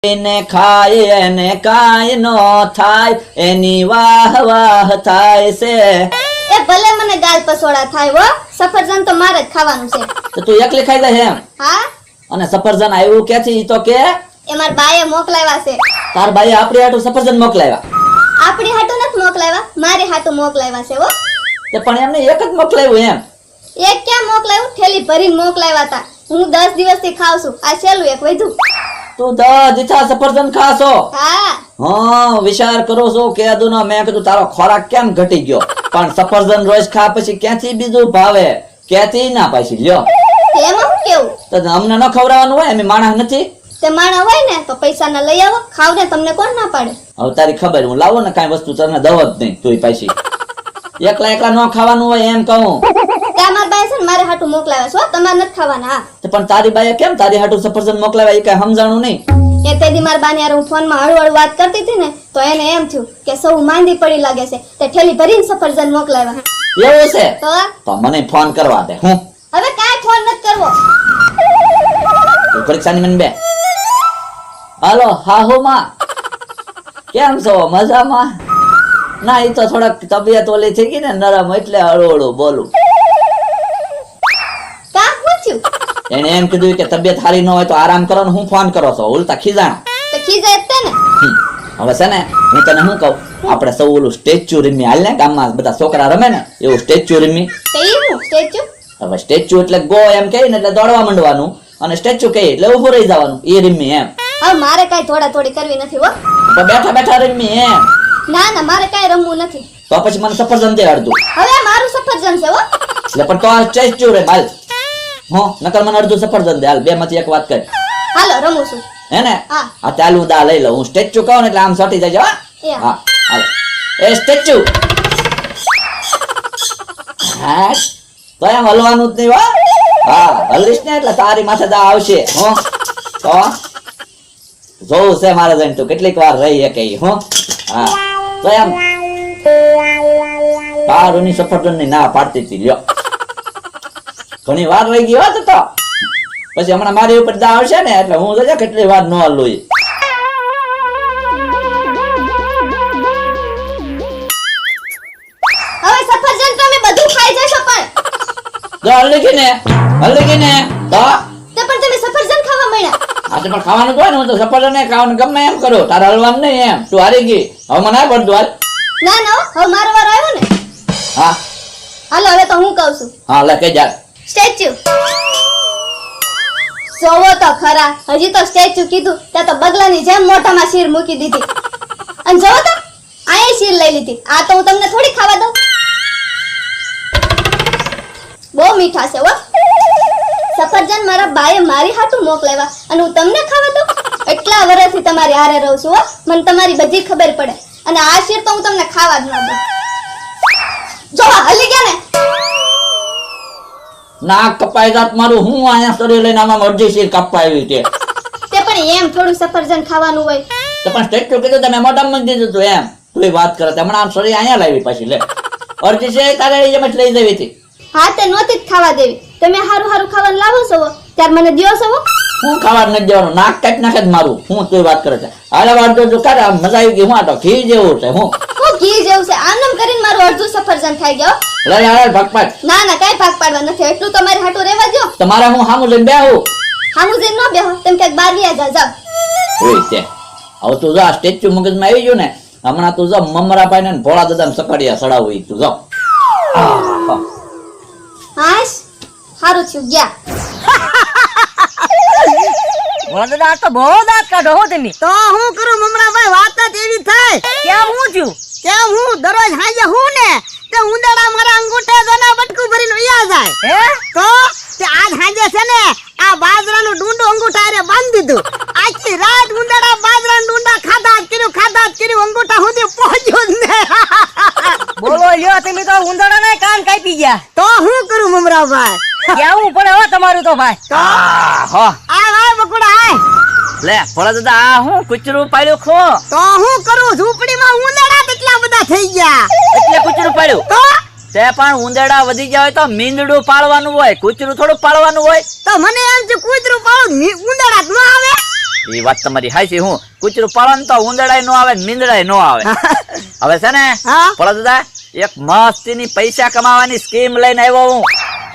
ને ખાય એને કાંઈ નો થાય એની વાહ વાહ થાય છે. એ ભલે મને ગાલ પસોડા થાય હો, સફરજન તો મારે જ ખાવાનું છે. તો તું એકલી ખાઈ જાય એમ? હા. અને સફરજન આવ્યું ક્યાંથી ઈ તો કે? એ માર બાએ મોકલાવ્યા છે. તાર બાઈએ આપણી હાટુ સફરજન મોકલાવ્યા? આપણી હાટુ નથી મોકલાવ્યા, મારી હાટુ મોકલાવ્યા છે હો. તે પણ એમને એક જ મોકલાવ્યું એમ? એક ક્યાં મોકલાવ્યું, થેલી ભરીને મોકલાવ્યા હતા. હું 10 દિવસથી ખાવ છું, આ છેલ્લું એક વધ્યું. તું 10 દીઠા સફરજન ખાશો? હા. હા, વિચાર કરો છો કે અદુનો મેં કીધું તારો ખોરાક કેમ ઘટી ગયો, પણ સફરજન રોજ ખા પછી ક્યાંથી બીજું ભાવે, ક્યાંથી ના પાછી લ્યો. એમાં હું કેવું? તો અમને ન ખવડાવવાનું હોય, અમે માણસ નથી? તે માણા હોય ને તો પૈસા ના લઈ આવો, ખાવ ને, તમને કોણ ના પાડે? હવે તારી ખબર, હું લાવો ને કાંઈ વસ્તુ તને દવ જ નહીં તું પાછી. એકલા એકલા ન ખાવાનું હોય એમ કહું. ત્યાં મારા બાએ છે ને મારે હાટુ મોકલાવ્યા છો, તમારે નથી ખાવાના. હા. તો પણ તારી બાઈએ કેમ તારી હાટુ સફરજન મોકલાવ્યા એ કઈ સમજાણું નહીં. એ તેદી મારા બાની હારે હું ફોનમાં હળવળ વાત કરતી હતી ને તો એને એમ થયું કે સૌ માંદી પડી લાગે છે, તે થેલી ભરીને સફરજન મોકલાવ્યા. એવું છે? તો મને ફોન કરવા દે. હું હવે કાંઈ ફોન નથી કરવો. તું પરીક્ષાની મને બે. હાલો હાહુ માં, કેમ છો? મજામાં? ના, એ તો થોડાક તબિયત ઓલી થઈ ગઈ ને નરમ, એટલે હળવું બોલું. કાં શું થયું? એને એમ કીધું કે તબિયત સારી ન હોય તો આરામ કરો ને હું ફોન કરો છો, ઉલટા ખીજાણ. તો ખીજાય જ તે ને. હવે છે ને હું તને શું કહું, આપણે સૌ ઓલું સ્ટેચ્યુ રમી હાલ ને, ગામમાં બધા છોકરા રમે ને એવું સ્ટેચ્યુ રમી. તો ઈ હું સ્ટેચ્યુ? હવે સ્ટેચ્યુ એટલે ગો એમ કહે ને એટલે દોડવા માંડવાનું, અને સ્ટેચ્યુ કહે એટલે ઉભું રહી જવાનું, એ રમી એમ. હવે મારે કાંઈ થોડા થોડી કરવી નથી હો. તો બેઠા બેઠા રમી એમ. ના ના, મારે કાંઈ રમવું નથી. તો પછી મને સફરજન દે અડધું. હવે મારું સફરજન છે હો. એટલે પણ તો આ સ્ટેચ્યુ રે હાલ. હો, નકર મને અડધું સફરજન દે હાલ, બે માંથી એક વાત કર. હાલો રમું છું. હે ને? હા. આ ચાલુ દા લઈ લઉં, હું સ્ટેચ્યુ કહું ને એટલે આમ સટી જાય. એ હા હાલ. એ સ્ટેચ્યુ. હા, તો એમ હલવાનું જ નહીં હો. હા, હલીશ ને એટલે તારી માથે દા આવશે. હો, તો જોવું છે મારે જઈને તું કેટલીક વાર રહી શકે. હો, હા, તો એમ તારુની સફરજન ની ના પાડતી હતી લ્યો. ઘણી વાર રહી ગઈ હોત તો પછી હમણાં મારી ઉપર દા આવશે ને એટલે હું જોજે કેટલી વાર ન હલું. હવે સફરજન તમે બધું ખાઈ જશો પણ. જો હલકી ને તો તે પણ તમે સફરજન ખાવા મળ્યા. આ તો પણ ખાવાનું હોય ને, હું તો સફરજન ને ખાવાનું ગમે એમ કરું, તારે હલવાનું નહીં એમ. તું હારી ગઈ, હવે મને આ પડતું હાલ. ના ના, હવે મારો વાર આવ્યો ને. હા હાલો હવે તો હું કહું છું. હા, લે કઈ જા. સ્ટેચ્યુ. જોવો તો ખરા, હજી તો સ્ટેચ્યુ કીધું ત્યાં તો બગલાની જેમ મોઢામાં શીર મૂકી દીધી. અને જોવો તો આયે શીર લઈ લીધી. આ તો હું તમને થોડી ખાવા દઉં. બહુ મીઠા છે હો. સફરજન મારા બાએ મારી હાટુ મોકલાવ્યા અને હું તમને ખાવા દઉં? એટલા વર્ષથી તમારી હારે રહું છું હો, મને તમારી બધી ખબર પડે. અને આ શીર તો હું તમને ખાવા જ ન દઉં. જોવા હલી ગયા ને. નાક કપાઈ જાત મારું, હું અહીંયા શરીર લઈને આમાં અડધી શીર કાપવા આવી તે. તે પણ એમ થોડું સફરજન ખાવાનું હોય. તો પણ સ્ટેચ્યુ કીધું તમે મોઢામાં જ દીધું તું એમ. તું એ વાત કરે, હમણાં આમ શરીર અહીંયા લાવી પાછી લે. અડધી શીર તારે એમ જ લઈ જવી હતી. હા, તે નહોતી જ ખાવા દેવી. તમે હારું હારું ખાવાનું લાવો છો ત્યારે મને દ્યો છો. હું ખાવા નથી દેવાનું, નાક કાઢી નાખે જ મારું. હું તું વાત કરે છે હાલે વાળતો જો કાઢે, આમ મજા આવી ગઈ. હું આ તો ઘી જેવું છે. હું ઘી જેવું છે આમ કરીને મારું અડધું સફરજન ખાઈ ગયો. લઈ હાલ ભાગ પાડ. ના ના, કાંઈ ભાગ પાડવા નથી. એટલું તમારે હાટું રહેવા દો. તમારે હું સામું લઈને બેહું? હામું જઈને ન બેહો, તેમ ક્યાંક બહાર વ્યા જાવ. ઓય તે હવે તું જા, સ્ટેચ્યુ મગજમાં આવી ગયું ને હમણાં. તું જા મમરાભાઈ ને ભોળા દાદા સકડિયા સડાવું. તું જા. હાશ, હારું થયું ગયા. ભોળા દાદા આ તો બહુ દાંત કાઢો હો તમે. તો હું કરું મમરાભાઈ, વાત જ એવી થાય. કેમ હું થયું? કેમ હું દરરોજ હાજે હું ને તે ઉંદરડા મારા અંગૂઠે જના બટકું ભરીને વયા જાય. હે? તો તે આજ હાજે છે ને આ બાજરાનું ડુંડું અંગૂઠા હારે બાંધી દીધું. આખી રાત ઉંદરડા બાજરાના ડુંડા ખાધા જ કર્યું અંગૂઠા સુધી પહોંચ્યો જ ને. બોલો લ્યો, તમે તો ઉંદરડા ના કાન કાપી ગયા. તો હું કરું મમરાભાઈ? કેવું પડે હો તમારું તો ભાઈ. તો આ બકુડા આય. લે ભોળા દાદા, આ હું કૂતરું પાડ્યું ખો. તો હું કરું, ઝૂંપડીમાં ઉંદરડા કેટલા બધા થઈ ગયા. એટલે કૂતરું પાડ્યું? તો તે પણ ઉંદરડા વધી ગયા હોય તો મીંદડું પાળવાનું હોય, કૂતરું થોડું પાળવાનું હોય. તો મને એમ છે કૂતરું પાડો ઉંદરડા ન આવે. એ વાત તમારી હાચી. હું કૂતરું પાડો ને તો ઉંદડાય નો આવે ને મીંદડાય નો આવે. હવે છે ને હા? ભોળા દાદા એક મસ્તીની પૈસા કમાવાની સ્કીમ લઈને આવ્યો હું.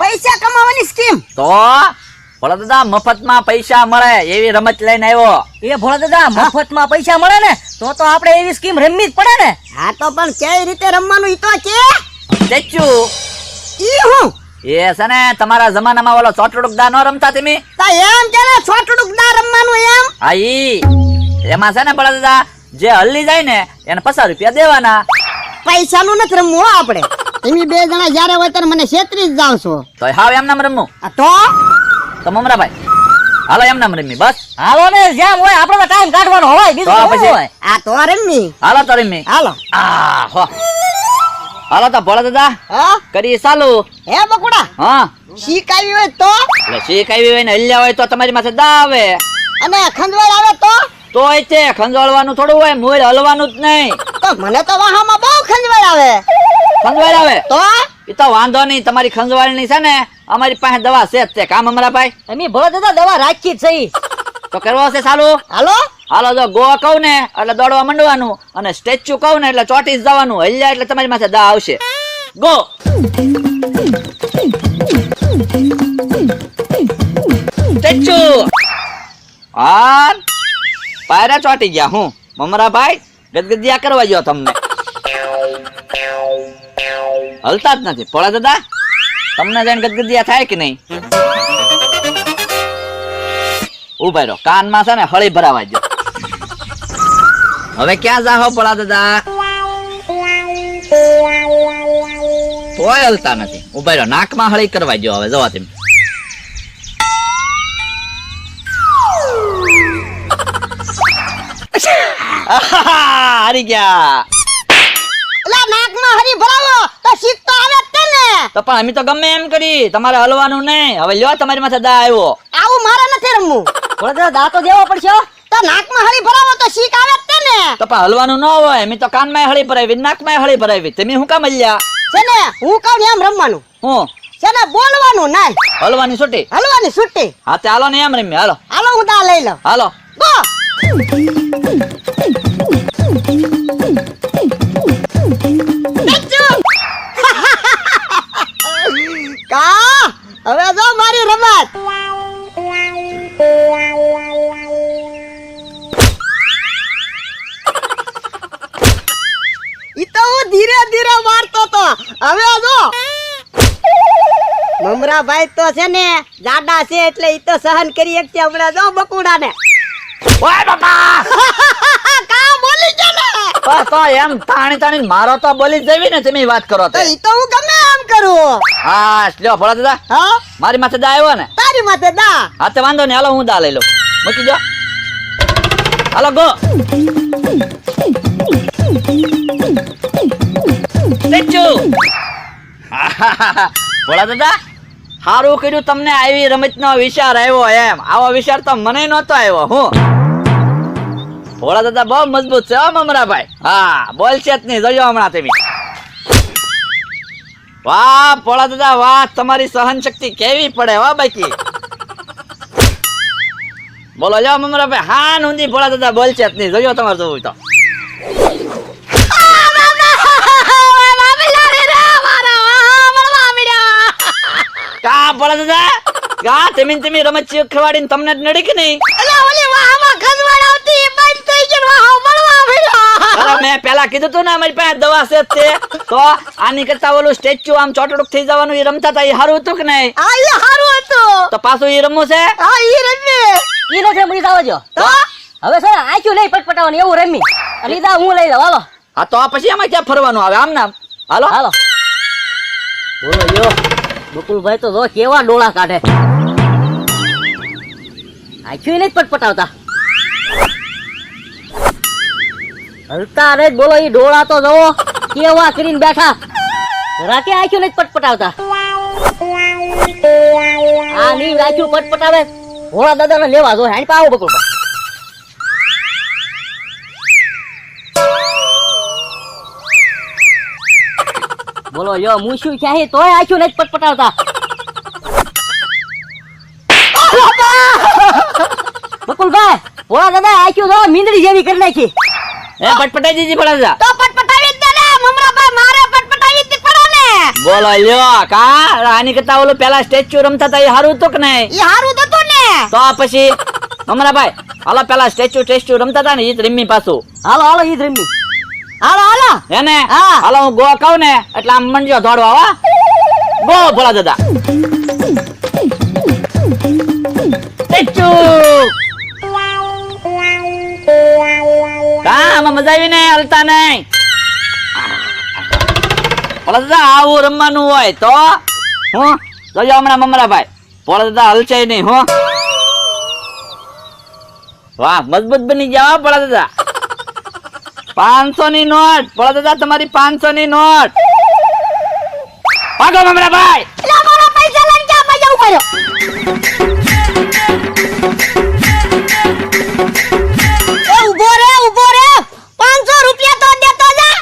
પૈસા કમાવાની સ્કીમ. તો ભોળા દાદા મફતમાં પૈસા મળે એવી રમત લઈને આવ્યો. એ ભોળા દાદા મફતમાં પૈસા મળે ને તો આપણે એવી સ્કીમ રમવી જ પડે ને. હા તો પણ કઈ રીતે રમવાનું ઈ તો કે. સ્ટેચ્યુ ઈ હું એ છે ને તમારા જમાનામાં ઓલો ચોટડુકદા નો રમતા તમે? તા એમ કે ને છોટડુકદા રમવાનું એમ. હા ઈ એમાં છે ને ભોળા દાદા જે હલ્લી જાય ને એને 50 રૂપિયા દેવાના. પૈસાનું નથી રમવું હો આપણે. તમે બે જણા જ્યારે હોય ત્યારે મને છેતરી જ જાવ છો. તો હાવ એમ નામ રમવું. આ તો મમરાભાઈ હાલો એમ નામ રમી બસ. હાલો ને જેમ હોય આપણે તો ટાઈમ કાઢવાનો હોય બીજું તો તો પછી? શું હોય. આ તો રમી. હાલો તો રમી. હાલો. હો હાલો તો ભોળા દાદા હા કરી ચાલુ. હે બકુડા હા શીખાવી હોય તો એટલે શીખ આવી હોય ને હલ્યા હોય તો તમારી માથે દા આવે. અને ખંજવાળ આવે તોય તે ખંજવાળવાનું થોડું હોય, મૂળ હલવાનું જ નહીં. તો મને તો વાહામાં બહુ ખંજવાળ આવે. ખંજવાળ આવે તો એ તો વાંધો નહીં. તમારી ખંજવાળની છે ને અમારી પાસે દવા છે જ તે. કામ અમરાભાઈ અમે ભોળા દાદા દવા રાખી જ સહી. તો કરવો છે ચાલુ. હાલો. હાલો જો ગો કહું ને એટલે દોડવા માંડવાનું અને સ્ટેચ્યુ કહું ને એટલે ચોટી જ જવાનું. હલ્યા એટલે તમારી માથે દા આવશે. ગો. સ્ટેચ્યુ હા પાયરા ચોટી ગયા. હું મમરાભાઈ ગદગદિયા કરવા ગયો તમને. હલતા જ નથી. ભોળા દાદા તમને જઈને ગદગદિયા થાય કે નહીં? ઉભા રહો. કાનમાં છે ને હળી ભરાવા જો. હવે ક્યાં જાહો ભોળા દાદા? તોય હલતા નથી. ઉભા રહો. નાકમાં હળી કરવા જો. હવે જવા તમે. હારી ગયા. એલા નાકમાં હરી ભરાવો તો શીખ તો આવે જ તે ને. તો પણ અમે તો ગમે એમ કરી. તમારે હલવાનું નહીં. હવે લ્યો તમારી માથે દા આવ્યો. આવું મારે નથી રમવું. ભોળા દાદા દા તો દેવો પડશે હો. તો નાકમાં હરી ભરાવો તો શીખ આવે જ તે ને. તો પણ હલવાનું ન હોય. અમે તો કાનમાં હળી ભરાવી, નાકમાં હળી ભરાવી. તમે શું કામ હલ્યા? છે ને હું કહું ને એમ રમવાનું. હું છે ને બોલવાનું નહીં. હલવાની છૂટી. હલવાની છૂટી. હા તે હાલો ને એમ રમી. હાલો હાલો હું દા લઈ લઉં. હાલો. ગો. કા હવે જો મારી રમત. ઈ તો હું ધીરે ધીરે મારતો તો. હવે જો મમરાભાઈ તો છે ને જાડા છે એટલે ઈ તો સહન કરી એક છે. હમણાં જો બકુડા ને ઓય બાપા. કા બોલી છે ને. તો એમ તાણી તાણી મારો તો બોલી જ જવી ને. તમે વાત કરો તો તે. ઈ તો હું ગમે એમ કરું. હા લ્યો ભોળા દાદા હા મારી માથે દા આવ્યો ને. તારી માથે દા. હા તે વાંધો નહીં. હાલો હું દા લઈ લઉં. મૂકી દો. હાલો ગો. સ્ટેચ્યુ. ભોળા દાદા સારું કર્યું તમને આવી રમતનો વિચાર આવ્યો. એમ આવો વિચાર તો મને નહોતો આવ્યો. હું ભોળા દાદા બહુ મજબૂત છે હો મમરાભાઈ. હા બોલશે જ નહીં. જોયો હમણાં તમે. વાહ ભોળા દાદા વાહ. તમારી સહન શક્તિ કેવી પડે હો બાકી. બોલો જો મમરાભાઈ. હા ઊંધી ભોળા દાદા બોલશે જ નહીં. જોયો તમારે જોવું તો. કા ભોળા દાદા કા તમે રમત શીખવાડીને તમને જ નડી કે નહીં? અલા ઓલી વાહમાં ખંજવાળ આવતી ઈ બંધ થઈ ગઈ ને વાહ મળવા મળ્યો. અરે મેં પેલા કીધું તું ને અમારી પાસે દવા છે જ તે. તો આની કરતા ઓલું સ્ટેચ્યુ આમ ચોટડુક થઈ જવાનું એ રમતા હતા એ સારું હતું કે નહીં? આ ઈ હારું હતું. તો પાછું એ રમવું છે. આ ઈ રમી. ઈ નથી મળી આવજો. તો હવે છે ને આંખ્યું નહીં પટપટાવાની એવું રમી. અને દા હું લઈ લઉં. હાલો હા તો પછી આમાં ક્યાં ફરવાનું આવે? આમ નામ હાલો. હાલો. બોલો યો બકુલભાઈ તો જો કેવા ડોળા કાઢે. આંખ્યું નહીં પટપટાવતા. હલતા રે બોલો ઈ ડોળા તો જોવો કેવા કરીને બેઠા. રાતે આંખ્યું નહીં પટપટાવતા. આ ની આંખ્યું પટપટાવે ભોળા દાદાને લેવા જો હેણ પાવો બકુલભાઈ. બોલો યો મૂછું ક્યાં તોય આંખ્યું નહીં પટપટાવતા. બકુલભાઈ ભોળા દાદા આખ્યું તો મીંદડી જેવી કરી નાખી. એ પટપટાઈ દીધી ભોળા દાદા. તો પટપટાવી જ દે ને મમરાભાઈ, મારે પટપટાવી જ પડે ને. બોલો લ્યો કા આની કરતા ઓલું પેલા સ્ટેચ્યુ રમતા હતા એ હારું હતું કે નહીં? ઈ હારું તો હતું ને. તો પછી મમરાભાઈ હાલો પેલા સ્ટેચ્યુ રમતા હતા ને ઈ જ રમી પાછું. હાલો હાલો ઈ જ રમી. હાલો હાલો. હે ને? હા. હાલો હું ગો કહું ને એટલે આમ મંડ્યો દોડવા હો. ગો ભોળા દાદા. સ્ટેચ્યુ. કા આમાં મજા આવી ને? હલતા નહીં. ભોળા દાદા આવું રમવાનું હોય તો હું જોજો હમણાં મમરાભાઈ ભોળા દાદા હલશે નહીં હો. વાહ મજબૂત બની ગયા હો ભોળા દાદા. 500 ની નોટ ભોળા દાદા, તમારી 500 ની નોટ. ભાગો મમરાભાઈ. લા મારા પૈસા લઈને જા મજા ઉપાડ્યો. એ ઉભો રે 500 રૂપિયા તો દેતો જા.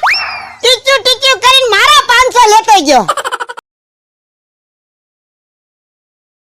ટીચુ ટીચુ કરીને મારા 500 લેતો ગયો.